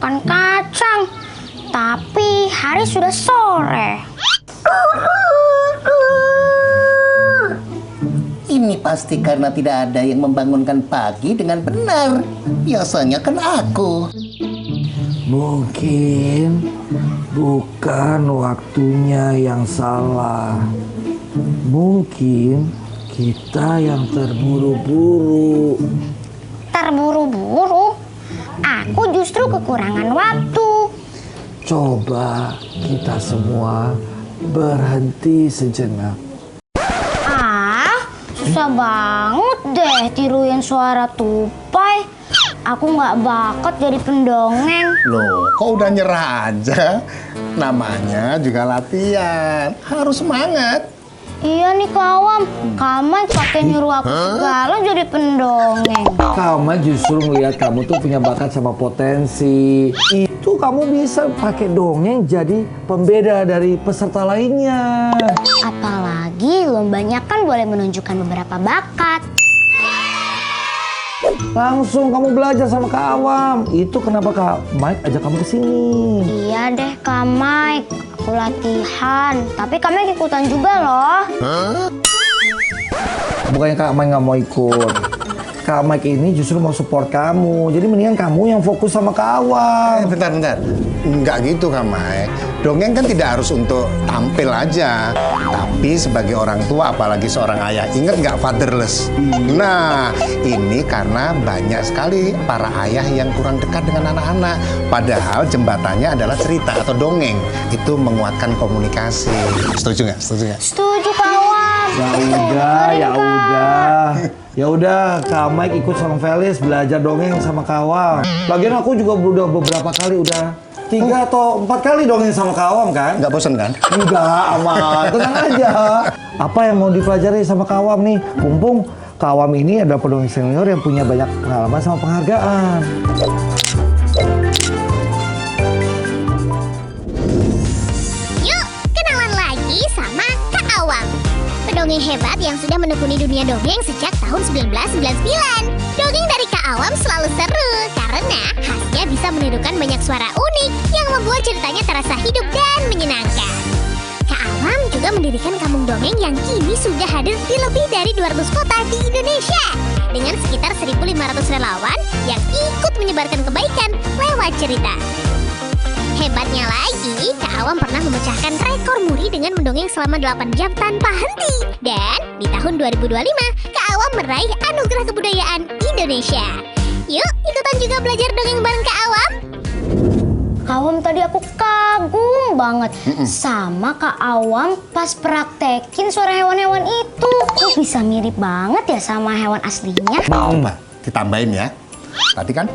makan kacang. Tapi hari sudah sore. Ini pasti karena tidak ada yang membangunkan pagi dengan benar. Biasanya kan aku. Mungkin bukan waktunya yang salah. Mungkin kita yang terburu-buru. Terburu-buru? Aku justru kekurangan waktu. Coba kita semua berhenti sejenak. Susah banget deh tiruin suara tupai. Aku nggak bakat jadi pendongeng. Loh, kok udah nyerah aja? Namanya juga latihan. Harus semangat. Iya nih kawan, Kamal pakai nyuruh aku segala jadi pendongeng. Kamu justru ngelihat kamu tuh punya bakat sama potensi. Itu kamu bisa pakai dongeng jadi pembeda dari peserta lainnya. Apalagi lombanya kan boleh menunjukkan beberapa bakat. Langsung kamu belajar sama Kak Awam. Itu kenapa Kak Mike ajak kamu ke sini. Iya deh Kak Mike, aku latihan. Tapi Kak Mike ikutan juga loh. Bukannya Kak Mike nggak mau ikut. Kak Mike ini justru mau support kamu. Jadi mendingan kamu yang fokus sama Kak Awam. Bentar. Enggak gitu Kak Mike. Dongeng kan tidak harus untuk tampil aja. Tapi sebagai orang tua, apalagi seorang ayah, ingat nggak fatherless? Nah, ini karena banyak sekali para ayah yang kurang dekat dengan anak-anak. Padahal jembatannya adalah cerita atau dongeng. Itu menguatkan komunikasi. Setuju nggak? Setuju kawan. Ya udah, Kak Mike ikut sama Felis belajar dongeng sama Kak Awam. Lagian aku juga udah beberapa kali, udah 3 atau 4 kali dongeng sama Kak Awam kan? Nggak bosan kan? Enggak, aman, tenang aja. Apa yang mau dipelajari sama Kak Awam nih? Mumpung Kak Awam ini adalah pendongeng senior yang punya banyak pengalaman sama penghargaan. Yuk, kenalan lagi sama Kak Awam, pendongeng hebat yang sudah menekuni dunia dongeng sejak tahun 1999. Dongeng dari Kak Awam selalu seru karena khasnya bisa menirukan banyak suara unik yang membuat ceritanya terasa hidup dan menyenangkan. Kak Awam juga mendirikan kampung dongeng yang kini sudah hadir di lebih dari 200 kota di Indonesia dengan sekitar 1.500 relawan yang ikut menyebarkan kebaikan lewat cerita. Hebatnya lagi, Kak Awam pernah memecahkan rekor muri dengan mendongeng selama 8 jam tanpa henti. Dan di tahun 2025, Kak Awam meraih Anugerah Kebudayaan Indonesia. Yuk, ikutan juga belajar dongeng bareng Kak Awam. Kak Awam tadi aku kagum banget sama Kak Awam pas praktekin suara hewan-hewan itu. Kok bisa mirip banget ya sama hewan aslinya? Mau Mbak, ditambahin ya. Tadi kan?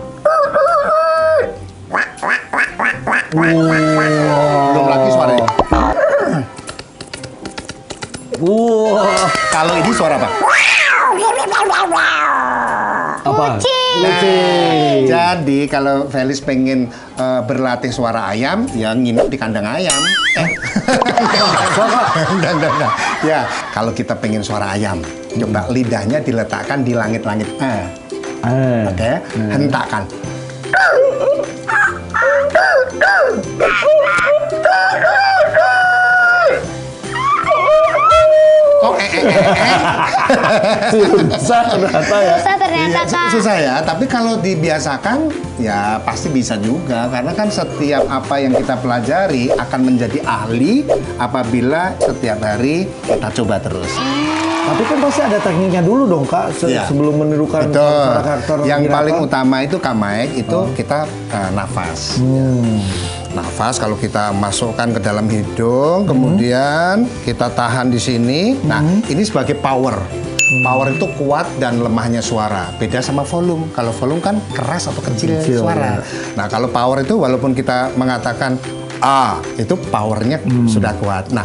Belum lagi suaranya. Kalau ini suara apa? Kucing. Jadi kalau Felis pengen berlatih suara ayam, ya nginep di kandang ayam. Enggak. Ya, kalau kita pengen suara ayam, coba lidahnya diletakkan di langit-langit. Oke, hentakkan. Kok Susah ternyata ya. Susah ternyata Kak. Susah ya, tapi kalau dibiasakan ya pasti bisa juga. Karena kan setiap apa yang kita pelajari akan menjadi ahli apabila setiap hari kita coba terus. Tapi kan pasti ada tekniknya dulu dong Kak, sebelum menirukan karakter. Yang paling utama itu Kak Mike, itu kita nafas. Nafas kalau kita masukkan ke dalam hidung, kemudian kita tahan di sini. Nah, ini sebagai power. Power itu kuat dan lemahnya suara. Beda sama volume. Kalau volume kan keras atau kecil suara. Nah, kalau power itu walaupun kita mengatakan A, itu powernya sudah kuat. Nah,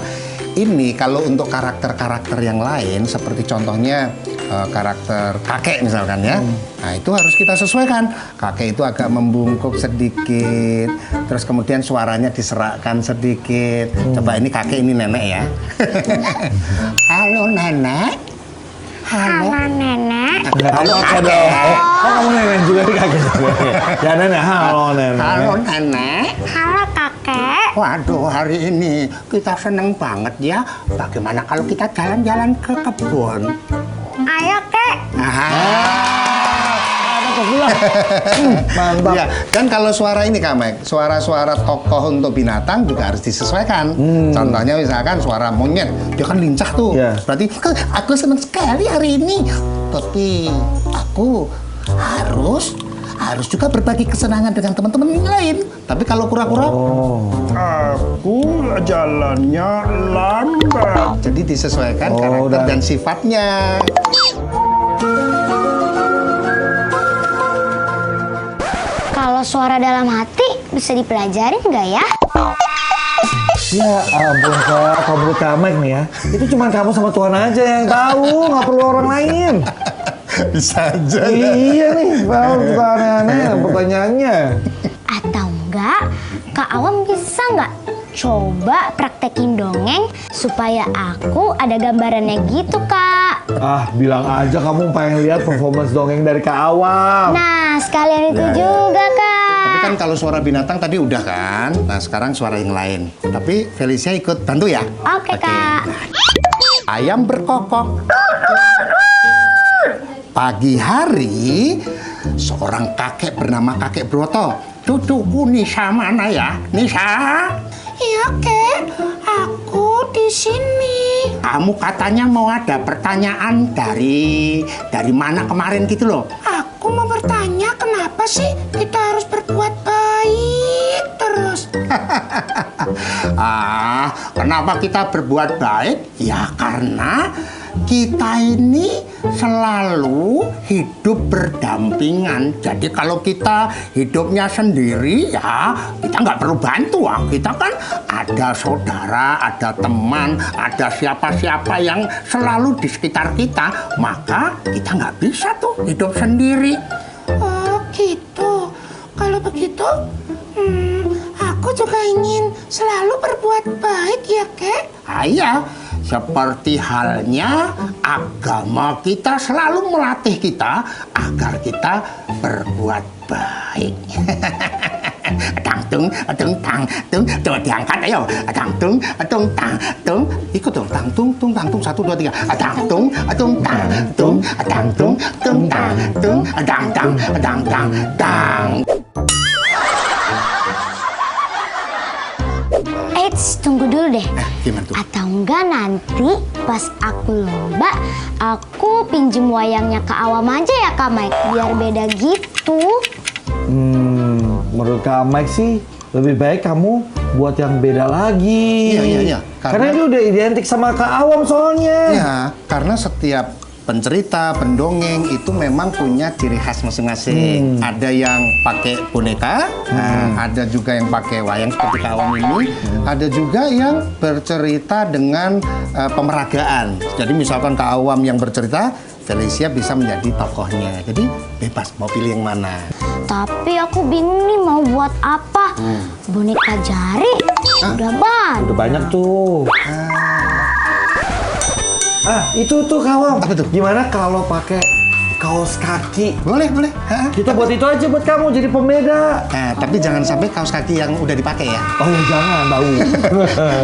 ini kalau untuk karakter-karakter yang lain, seperti contohnya karakter kakek misalkan ya, nah itu harus kita sesuaikan. Kakek itu agak membungkuk sedikit, terus kemudian suaranya diserakkan sedikit. Coba ini kakek, ini nenek ya. Halo nenek. Halo nenek. Enggak kamu kakek dong. Oh, kamu nenek juga nih kakek. Ya nenek, halo nenek. Halo nenek. Halo kakek. Waduh, hari ini kita seneng banget ya. Bagaimana kalau kita jalan-jalan ke kebun? Ayo kek. Mantap. Ya, dan kalau suara ini Kak Mike, suara-suara tokoh untuk binatang juga harus disesuaikan. Contohnya misalkan suara monyet, dia kan lincah tuh. Ya. Berarti aku senang sekali hari ini. Tapi aku harus juga berbagi kesenangan dengan teman-teman yang lain. Tapi kalau kura-kura, aku jalannya lambat. Jadi disesuaikan karakter dan sifatnya. Kalau suara dalam hati bisa dipelajarin nggak ya? Ya ampun Kak, kamu Kamek nih ya. Itu cuma kamu sama Tuhan aja yang tahu, nggak perlu orang lain. Bisa aja. Iya nih, Pak, suka aneh-aneh pertanyaannya. Atau enggak, Kak Awam bisa nggak coba praktekin dongeng supaya aku ada gambarannya gitu, Kak? Ah, bilang aja kamu pengen lihat performance dongeng dari Kak Awam. Nah, sekalian itu juga, Kak. Tapi kan kalau suara binatang tadi udah kan. Nah, sekarang suara yang lain. Tapi Felicia ikut bantu ya? Oke, Kak. Ayam berkokok. Pagi hari, seorang kakek bernama Kakek Broto. Cucuku Nisa mana ya? Nisa? Iya, Kek. Aku di sini. Kamu katanya mau ada pertanyaan dari mana kemarin gitu loh. Aku mau bertanya kenapa sih kita harus berbuat baik terus? Kenapa kita berbuat baik? Ya karena kita ini selalu hidup berdampingan. Jadi kalau kita hidupnya sendiri ya kita nggak perlu bantu. Kita kan ada saudara, ada teman, ada siapa-siapa yang selalu di sekitar kita. Maka kita nggak bisa tuh hidup sendiri. Oh gitu. Kalau begitu, aku juga ingin selalu berbuat baik ya, Kek. Iya. Seperti halnya agama kita selalu melatih kita agar kita berbuat baik. Tangtung, coba diangkat ayo. Tangtung, tang, ikut dong. Tangtung, tangtung, 1, 2, 3. Tangtung, tang. Eits, tunggu dulu deh. Gimana tuh? Atau enggak nanti pas aku lomba, aku pinjem wayangnya Kak Awam aja ya Kak Mike, biar beda gitu. Menurut Kak Mike sih lebih baik kamu buat yang beda lagi. Iya. Karena dia udah identik sama Kak Awam soalnya. Ya, karena setiap pencerita, pendongeng itu memang punya ciri khas masing-masing. Ada yang pakai boneka, ada juga yang pakai wayang seperti Kak Awam ini, ada juga yang bercerita dengan pemeragaan. Jadi misalkan Kak Awam yang bercerita, Felicia bisa menjadi tokohnya. Jadi bebas mau pilih yang mana. Tapi aku bingung nih mau buat apa. Boneka jari udah banyak. Udah banyak tuh. Itu tuh Kak Awam. Apa tuh? Gimana kalau pakai kaos kaki? Boleh. Kita buat itu aja buat kamu jadi pembeda. Nah, tapi jangan sampai kaos kaki yang udah dipakai ya. Oh ya jangan, tahu.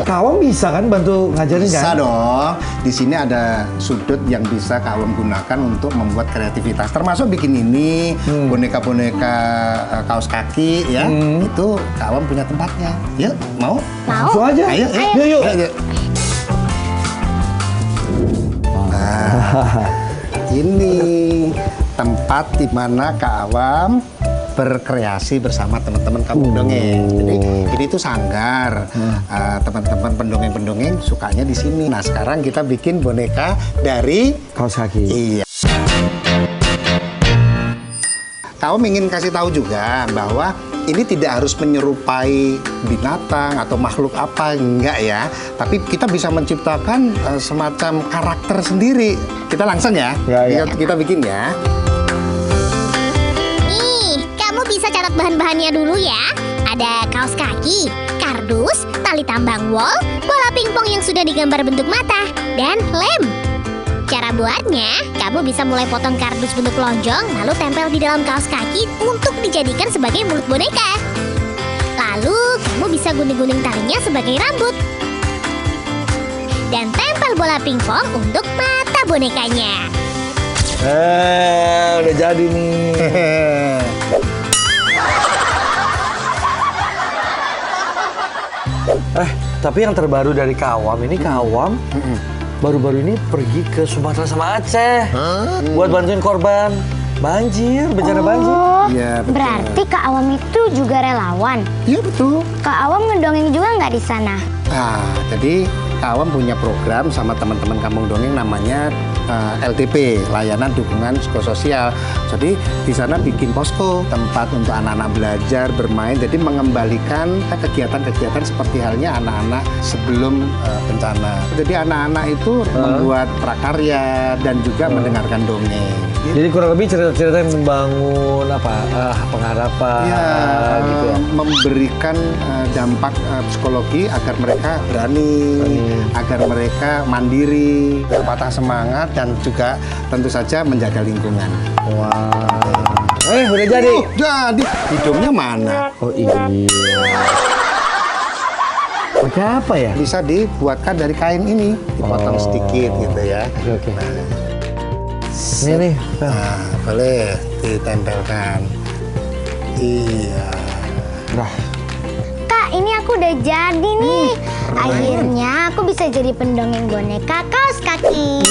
Kak Awam bisa kan bantu ngajarin kan? Bisa dong. Di sini ada sudut yang bisa Kak Awam gunakan untuk membuat kreativitas. Termasuk bikin ini, boneka-boneka kaos kaki ya. Itu Kak Awam punya tempatnya. Yuk, mau? Langsung aja. Ayo. Yuk. Ini tempat di mana Kak Awam berkreasi bersama teman-teman kampung dongeng. Jadi ini tuh sanggar. Teman-teman pendongeng-pendongeng sukanya di sini. Nah, sekarang kita bikin boneka dari Kaos kaki. Iya. Kak Awam ingin kasih tahu juga bahwa ini tidak harus menyerupai binatang atau makhluk apa, enggak ya. Tapi kita bisa menciptakan semacam karakter sendiri. Kita langsung ya. Ya. Kita bikin ya. Nih, kamu bisa catat bahan-bahannya dulu ya. Ada kaos kaki, kardus, tali tambang wol, bola pingpong yang sudah digambar bentuk mata, dan lem. Cara buatnya, kamu bisa mulai potong kardus bentuk lonjong, lalu tempel di dalam kaos kaki untuk dijadikan sebagai mulut boneka. Lalu, kamu bisa gunting-gunting talinya sebagai rambut. Dan tempel bola pingpong untuk mata bonekanya. Udah jadi nih. Tapi yang terbaru dari Kak Awam ini, Kak Awam baru-baru ini pergi ke Sumatera sama Aceh buat bantuin korban banjir, bencana banjir. Iya, betul. Berarti Kak Awam itu juga relawan. Iya betul. Kak Awam ngedongeng juga nggak di sana? Nah, jadi Kak Awam punya program sama teman-teman Kampung Dongeng namanya LTP, Layanan Dukungan Psikososial. Jadi di sana bikin posko, tempat untuk anak-anak belajar, bermain, jadi mengembalikan kegiatan-kegiatan seperti halnya anak-anak sebelum bencana. Jadi anak-anak itu membuat prakarya dan juga mendengarkan dongeng. Jadi kurang lebih cerita-cerita yang membangun pengharapan, Ya, gitu ya. memberikan dampak psikologi agar mereka berani, agar mereka mandiri, tak patah semangat, dan juga tentu saja menjaga lingkungan. Wah. Udah jadi. Jadi hidungnya mana? Oh iya. Pakai apa ya? Bisa dibuatkan dari kain ini, dipotong sedikit gitu ya. Oke. Ini nih. Nah, boleh ditempelkan. Iya. Nah. Kak, ini aku udah jadi nih. Akhirnya aku bisa jadi pendongeng boneka kaos kaki.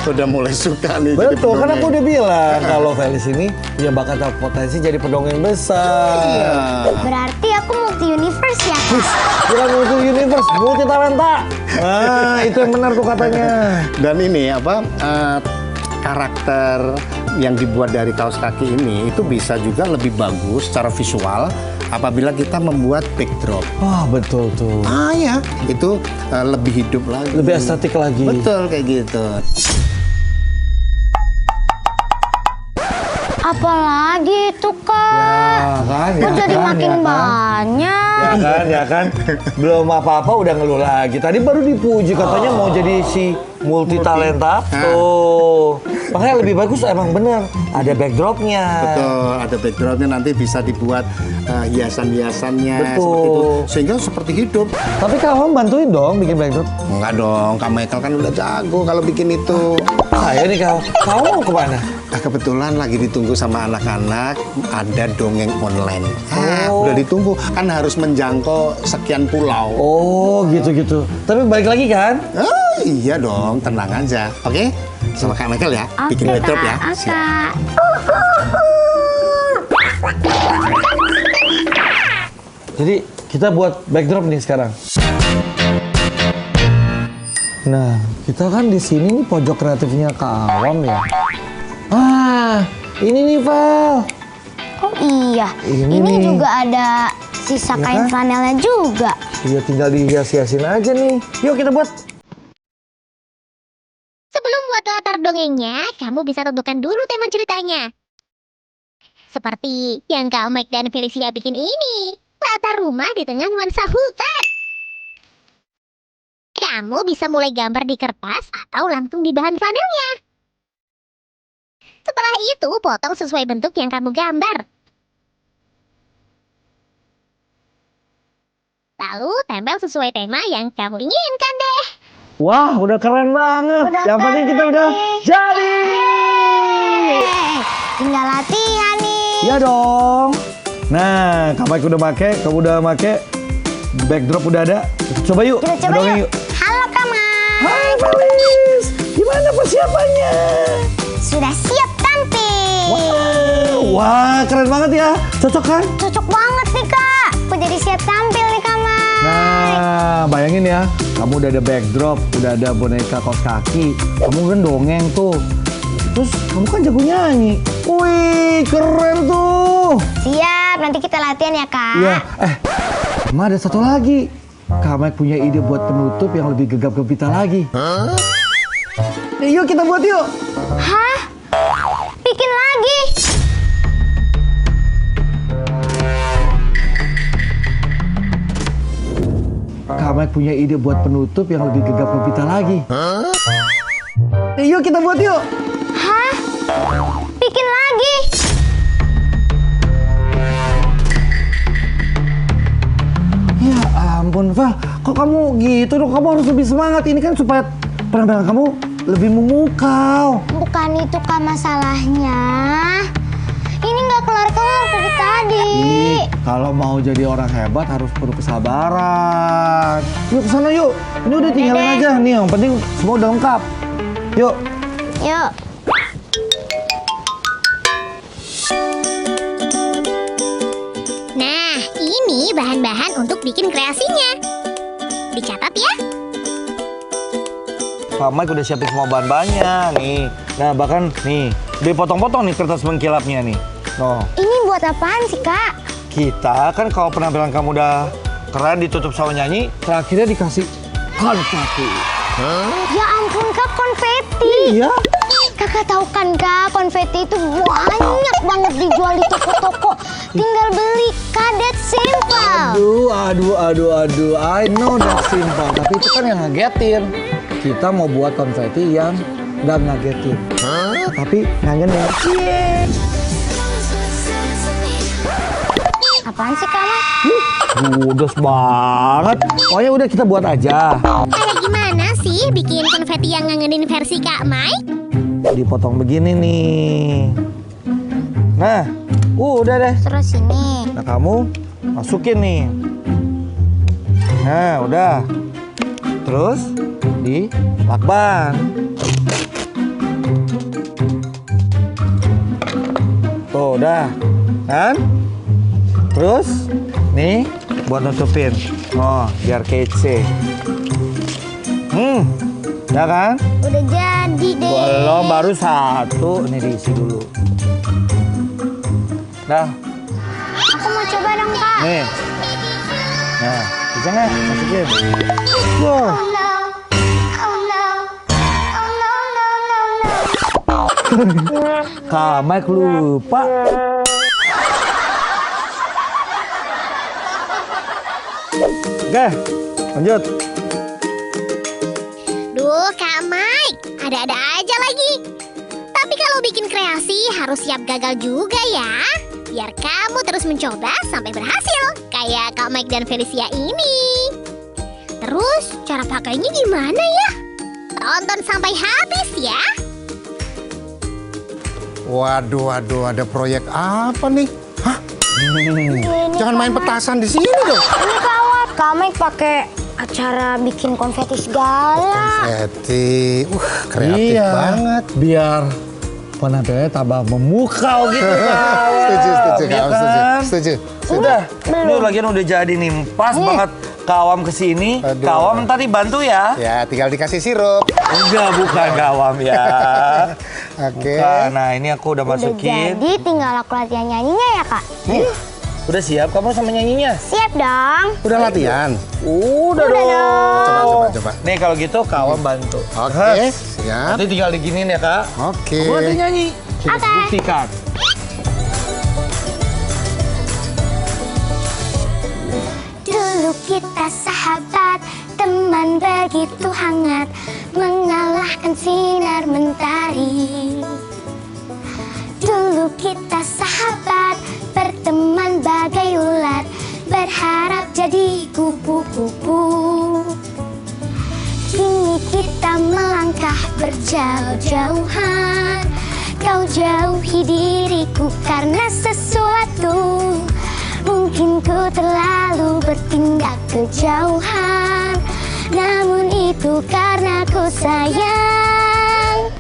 Udah mulai suka nih. jadi Betul, kan pendongeng. aku udah bilang kalau Felis ini punya bakat dan potensi jadi pendongeng besar. Iya. Berarti aku multi universe ya, Kak? Bukan multi universe, multi talenta. Nah, itu yang benar tuh katanya. Dan ini karakter yang dibuat dari kaos kaki ini itu bisa juga lebih bagus secara visual apabila kita membuat backdrop. Wah, betul tuh. Ya, itu lebih hidup lagi. Lebih estetik lagi. Betul kayak gitu. Apalagi itu, Kak? Kok jadi makin banyak? Ya kan? Belum apa-apa udah ngeluh lagi. Tadi baru dipuji katanya mau jadi si multi talenta. Tuh. Makanya lebih bagus emang bener. Ada backdropnya. Betul, ada backdropnya, nanti bisa dibuat hiasan-hiasannya. Betul. Seperti itu. Sehingga seperti hidup. Tapi kamu bantuin dong bikin backdrop. Enggak dong, Kak Michael kan udah jago kalau bikin itu. Ayo nih kamu mau kemana? Kebetulan lagi ditunggu sama anak-anak, ada dongeng online. Oh. Udah ditunggu, kan harus menjangkau sekian pulau. Oh, gitu-gitu. Tapi balik lagi kan? Iya dong, tenang aja. Oke? Sama Kak Michael ya, bikin Oke, backdrop Kak. ya. Kak. Jadi kita buat backdrop nih sekarang. Nah, kita kan di sini nih pojok kreatifnya Kak Awam ya. Ini nih Val. Oh iya, Ini ini nih. juga ada sisa Ya kain kan? flanelnya juga. Iya, tinggal dihias-hiasin aja nih. Yuk kita buat. Sebelum buat latar dongengnya, kamu bisa tentukan dulu tema ceritanya. Seperti yang Kak Mike dan Felicia bikin ini. Latar rumah di tengah nuansa hutan. Kamu bisa mulai gambar di kertas atau langsung di bahan flanelnya. Setelah itu, potong sesuai bentuk yang kamu gambar. Lalu, tempel sesuai tema yang kamu inginkan deh. Wah, udah keren banget. Yang penting kita udah jadi. Tinggal latihan nih. Iya dong. Nah, Kak Mike udah make, kamu udah make. Backdrop udah ada. Kita coba yuk. Kita coba ngedongeng yuk. Halo, Kak Mike. Hai Felis, gimana persiapannya? Sudah siap tampil. Wah, keren banget ya. Cocok kan? Cocok banget nih, Kak. Aku jadi siap tampil nih, Kak Mike. Nah, bayangin ya, kamu udah ada backdrop, udah ada boneka kaos kaki, kamu kan dongeng tuh. Terus kamu kan jago nyanyi. Wih, keren tuh. Siap, nanti kita latihan ya, Kak. Iya, sama ada satu lagi. Kak Mike punya ide buat penutup yang lebih gegap gempita lagi. Yuk kita buat yuk. Hah? Bikin lagi? Kak Mike punya ide buat penutup yang lebih gegap gempita lagi. Yuk kita buat yuk. Hah? Bikin lagi? Ya ampun, Fah. Kok kamu gitu dong? Kamu harus lebih semangat. Ini kan supaya penampilan kamu lebih memukau. Bukan itu Kak masalahnya. Ini nggak kelar-kelar dari tadi. Kalau mau jadi orang hebat harus perlu kesabaran. Yuk kesana yuk. Ini udah tinggalin aja nih. Yang penting semua udah lengkap. Yuk. Yuk. Nah, ini bahan-bahan untuk bikin kreasinya. Dicatat ya. Kak Mike udah siapin semua bahan-bahannya nih. Nah bahkan nih dipotong-potong nih kertas mengkilapnya nih. Oh, Ini buat apaan sih Kak? kita kan kalau penampilan kamu udah keren ditutup sama nyanyi, terakhirnya dikasih konfeti. Ya ampun Kak, konfeti. Iya. Kakak tahu kan Kak, konfeti itu banyak banget dijual di toko-toko. Tinggal beli Kak, that's simple. Aduh. I know that simple. Tapi itu kan yang ngagetin. Kita mau buat konfeti yang nggak ngagetin. Tapi ngangenin. Apaan sih Kak? Udah banget. Pokoknya udah kita buat aja. Kayak gimana sih bikin konfeti yang ngangenin versi Kak Mike? Dipotong begini nih. Nah, udah deh. Terus ini. Nah kamu masukin nih. Nah udah. Terus dilakban. Tuh udah. Kan? Terus nih buat nutupin. Oh biar kece. Ya kan? Udah jadi deh. Belum, baru satu. Ini diisi dulu. Dah. Aku mau coba dong Kak. Nih. Nah, bisa nggak? Masukin. Wow. Oh no. Oh no. Oh no, no, no, no. Kak Mike lupa. Oke, lanjut. Duh, Kak Mike, ada-ada aja lagi. Tapi kalau bikin kreasi harus siap gagal juga ya. Biar kamu terus mencoba sampai berhasil. Kayak Kak Mike dan Felicia ini. Terus, cara pakainya gimana ya? Tonton sampai habis ya. Waduh, ada proyek apa nih? Hah? Jangan main petasan di sini dong. Ini kawat. Kak Mike pakai acara bikin konfeti segala. Konfeti, kreatif banget. Biar penampilannya tambah memukau gitu kan. Setuju, Iya kamu kan? setuju. Udah, ini lagian udah jadi nih. Pas banget Kawam kesini. Aduh. Kawam tadi bantu ya. Ya, tinggal dikasih sirup. Enggak, bukan Kawam ya. Oke. Bukan. Nah, ini aku udah Udah masukin. jadi tinggal aku latihan nyanyinya ya Kak? Udah siap kamu sama nyanyinya? Siap dong. Udah latihan. Udah dong. Coba. Nih kalau gitu Kawam bantu. Oke, siap. Nanti tinggal diginin ya Kak. Oke. Kamu nanti nyanyi. Kita Oke. buktikan. Dulu kita sahabat, teman begitu hangat, mengalahkan sinar mentari. Dulu kita sahabat, berteman bagai ulat, berharap jadi kupu-kupu. Kini kita melangkah berjauh-jauhan, kau jauhi diriku karena sesuatu. Mungkin ku terlalu bertindak kejauhan, namun itu karena ku sayang.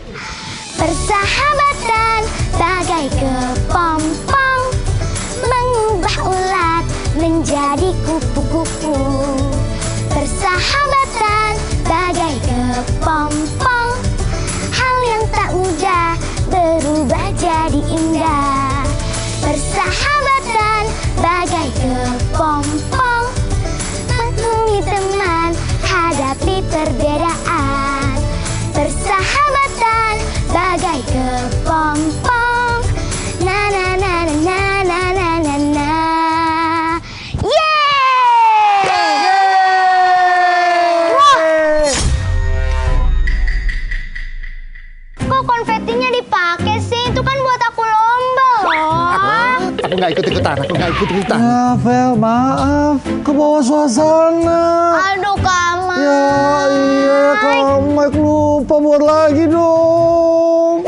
Persahabatan bagai kepompong, mengubah ulat menjadi kupu-kupu. Persahabatan bagai kepompong, hal yang tak mudah berubah jadi indah. Persahabatan bagai kepompong, temui teman, hadapi perbedaan. Persahabatan bagai kepompong, na na na na na na na na na. Yeay! nggak ikut-ikutan, aku nggak ikut-ikutan. Ya, Vel, maaf. Ke bawah suasana. Aduh, Kama. Ya, iya, Kak Mike lupa buat lagi dong.